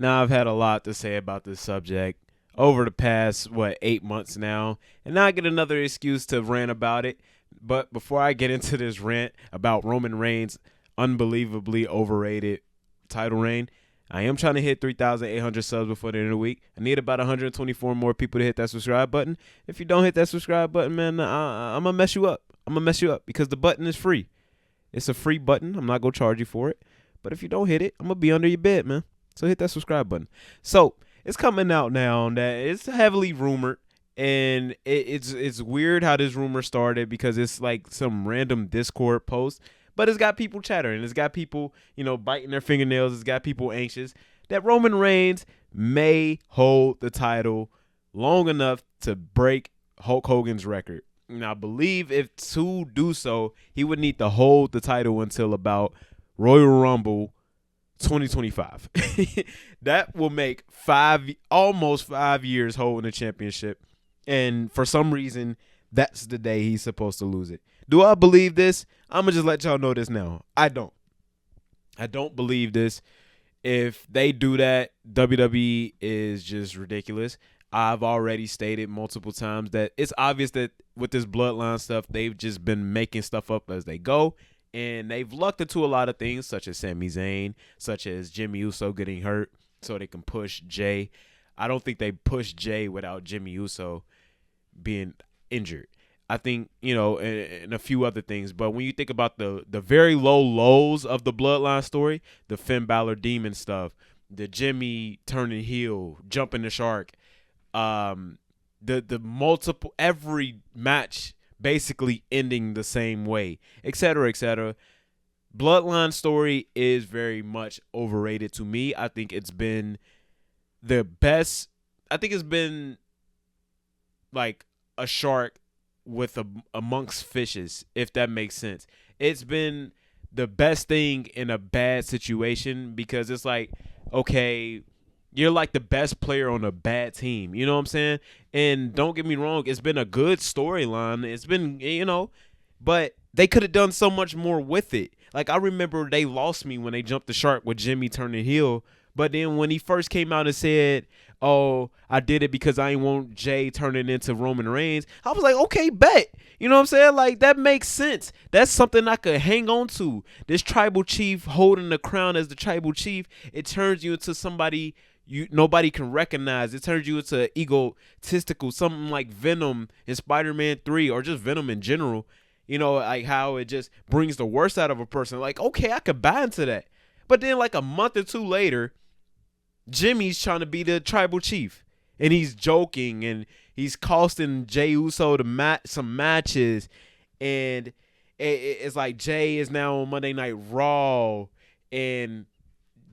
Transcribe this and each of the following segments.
Now, I've had a lot to say about this subject over the past, 8 months now, and now I get another excuse to rant about it. But before I get into this rant about Roman Reigns' unbelievably overrated title reign, I am trying to hit 3,800 subs before the end of the week. I need about 124 more people to hit that subscribe button. If you don't hit that subscribe button, man, I'm going to mess you up. I'm going to mess you up because the button is free. It's a free button. I'm not going to charge you for it. But if you don't hit it, I'm going to be under your bed, man. So hit that subscribe button. So it's coming out now that it's heavily rumored. And it's weird how this rumor started because it's like some random Discord post. But it's got people chattering. It's got people, biting their fingernails. It's got people anxious that Roman Reigns may hold the title long enough to break Hulk Hogan's record. And I believe if to do so, he would need to hold the title until about Royal Rumble 2025. That will make almost 5 years holding the championship. And for some reason, that's the day he's supposed to lose it. Do I believe this? I'm going to just let y'all know this now. I don't believe this. If they do that, WWE is just ridiculous. I've already stated multiple times that it's obvious that with this bloodline stuff, they've just been making stuff up as they go. And they've lucked into a lot of things, such as Sami Zayn, such as Jimmy Uso getting hurt so they can push Jay. I don't think they push Jay without Jimmy Uso being injured. I think, and a few other things. But when you think about the very low lows of the bloodline story, the Finn Balor demon stuff, the Jimmy turning heel, jumping the shark, the multiple, every match basically ending the same way, et cetera, et cetera. Bloodline story is very much overrated to me. I think it's been the best. I think it's been like a shark amongst fishes, if that makes sense. It's been the best thing in a bad situation because it's like, okay, you're like the best player on a bad team. You know what I'm saying? And don't get me wrong, it's been a good storyline. It's been, but they could have done so much more with it. Like, I remember they lost me when they jumped the shark with Jimmy turning heel. But then when he first came out and said, oh, I did it because I didn't want Jay turning into Roman Reigns, I was like, okay, bet. You know what I'm saying? Like, that makes sense. That's something I could hang on to. This tribal chief holding the crown as the tribal chief, it turns you into somebody nobody can recognize. It turns you into egotistical, something like Venom in Spider-Man 3 or just Venom in general. Like how it just brings the worst out of a person. Like, okay, I could buy into that. But then like a month or two later, Jimmy's trying to be the tribal chief. And he's joking and he's costing Jey Uso some matches. And it's like Jay is now on Monday Night Raw. And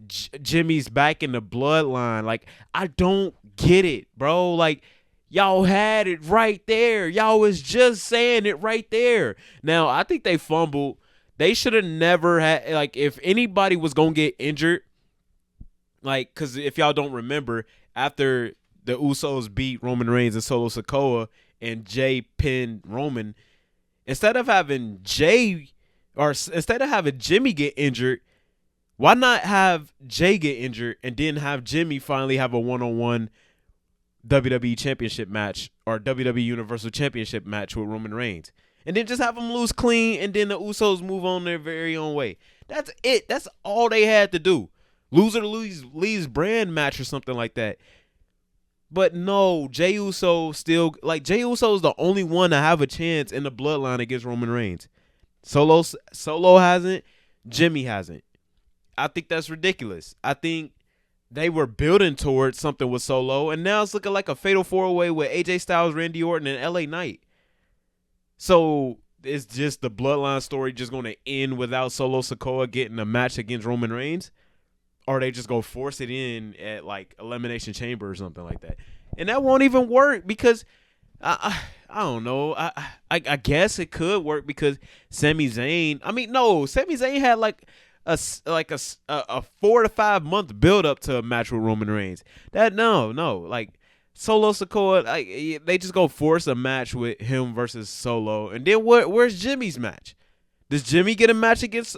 Jimmy's back in the bloodline. Like, I don't get it, bro. Like, y'all had it right there. Y'all was just saying it right there. Now, I think they fumbled. They should have never had, like, if anybody was going to get injured, like, because if y'all don't remember, after the Usos beat Roman Reigns and Solo Sikoa and Jay pinned Roman, instead of having Jimmy get injured, why not have Jay get injured and then have Jimmy finally have a one-on-one WWE Championship match or WWE Universal Championship match with Roman Reigns? And then just have them lose clean and then the Usos move on their very own way. That's it. That's all they had to do. Loser leaves brand match or something like that. But no, Jey Uso is the only one to have a chance in the bloodline against Roman Reigns. Solo hasn't. Jimmy hasn't. I think that's ridiculous. I think they were building towards something with Solo, and now it's looking like a fatal four-way with AJ Styles, Randy Orton, and LA Knight. So it's just the bloodline story just going to end without Solo Sikoa getting a match against Roman Reigns? Or they just go force it in at like Elimination Chamber or something like that. And that won't even work because I don't know. I guess it could work because Sami Zayn had like a 4 to 5 month build up to a match with Roman Reigns. Like Solo Sikoa, they just go force a match with him versus Solo, and then where's Jimmy's match? Does Jimmy get a match against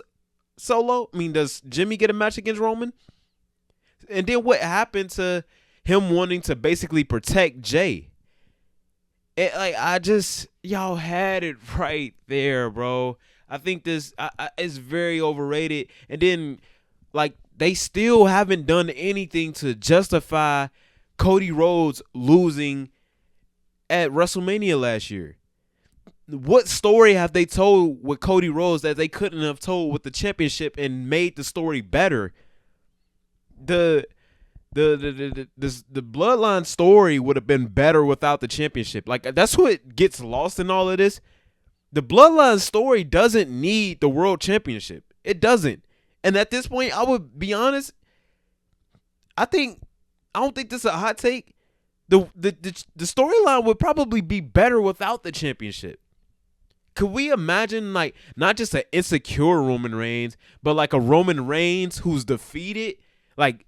Solo? Does Jimmy get a match against Roman? And then what happened to him wanting to basically protect Jay? Y'all had it right there, bro. I think this is very overrated. And then, like, they still haven't done anything to justify Cody Rhodes losing at WrestleMania last year. What story have they told with Cody Rhodes that they couldn't have told with the championship and made the story better? The bloodline story would have been better without the championship. Like, that's what gets lost in all of this. The bloodline story doesn't need the world championship. It doesn't. And at this point, I would be honest, I don't think this is a hot take. The storyline would probably be better without the championship. Could we imagine, like, not just an insecure Roman Reigns, but like a Roman Reigns who's defeated? Like,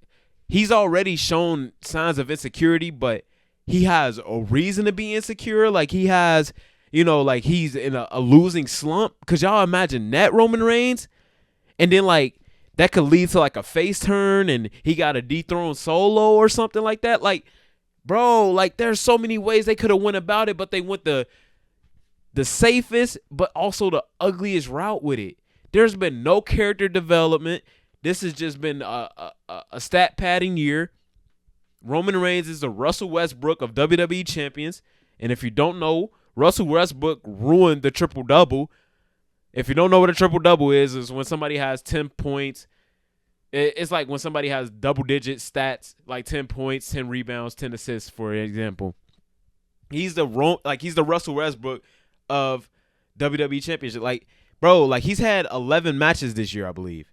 he's already shown signs of insecurity, but he has a reason to be insecure. Like, he has, like, he's in a losing slump. Because y'all imagine that Roman Reigns, and then, like, that could lead to, like, a face turn, and he got a dethroned Solo or something like that. Like, bro, like, there's so many ways they could have went about it, but they went the safest, but also the ugliest route with it. There's been no character development. This has just been a stat padding year. Roman Reigns is the Russell Westbrook of WWE champions. And if you don't know, Russell Westbrook ruined the triple-double. If you don't know what a triple-double is when somebody has 10 points. It's like when somebody has double-digit stats, like 10 points, 10 rebounds, 10 assists, for example. He's the Russell Westbrook of WWE championship. Like, bro, like, he's had 11 matches this year, I believe.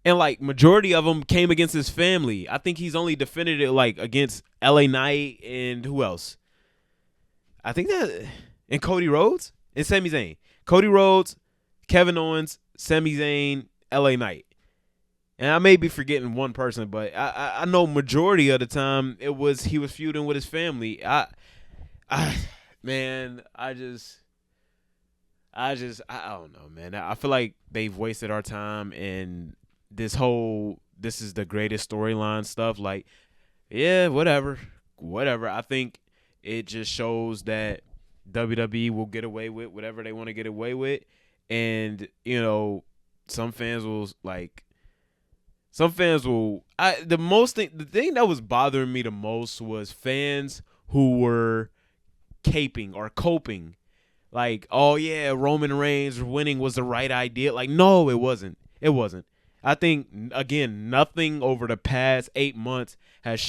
And, like, majority of them came against his family. I think he's only defended it, like, against LA Knight and who else? I think that, and Cody Rhodes and Sami Zayn. Cody Rhodes, Kevin Owens, Sami Zayn, LA Knight. And I may be forgetting one person, but I know majority of the time he was feuding with his family. I don't know, man. I feel like they've wasted our time, and this is the greatest storyline stuff. Like, yeah, whatever. I think it just shows that WWE will get away with whatever they want to get away with. And, some fans will the thing that was bothering me the most was fans who were caping or coping. Like, oh yeah, Roman Reigns winning was the right idea. Like, no, it wasn't. It wasn't. I think, again, nothing over the past 8 months has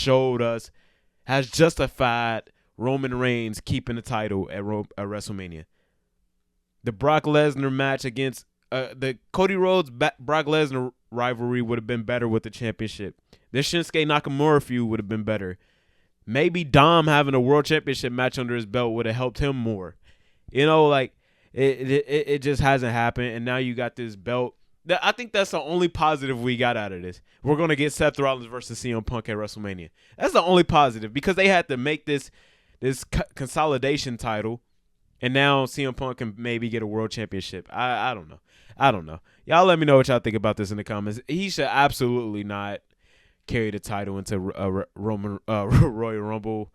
justified Roman Reigns keeping the title at WrestleMania. The Brock Lesnar match against the Cody Rhodes Brock Lesnar rivalry would have been better with the championship. This Shinsuke Nakamura feud would have been better. Maybe Dom having a world championship match under his belt would have helped him more. Like, it just hasn't happened, and now you got this belt. I think that's the only positive we got out of this. We're going to get Seth Rollins versus CM Punk at WrestleMania. That's the only positive, because they had to make this consolidation title, and now CM Punk can maybe get a world championship. I don't know. Y'all let me know what y'all think about this in the comments. He should absolutely not carry the title into a Royal Rumble.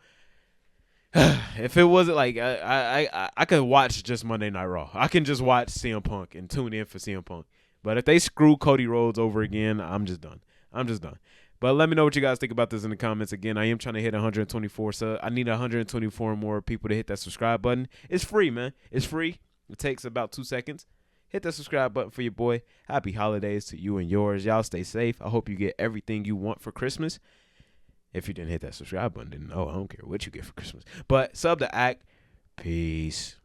If it wasn't like I could watch just Monday Night Raw. I can just watch CM Punk and tune in for CM Punk. But if they screw Cody Rhodes over again, I'm just done. But let me know what you guys think about this in the comments. Again, I am trying to hit 124, so I need 124 more people to hit that subscribe button. It's free, man. It's free. It takes about 2 seconds. Hit that subscribe button for your boy. Happy holidays to you and yours. Y'all stay safe. I hope you get everything you want for Christmas. If you didn't hit that subscribe button, then no, I don't care what you get for Christmas. But sub to Act. Peace.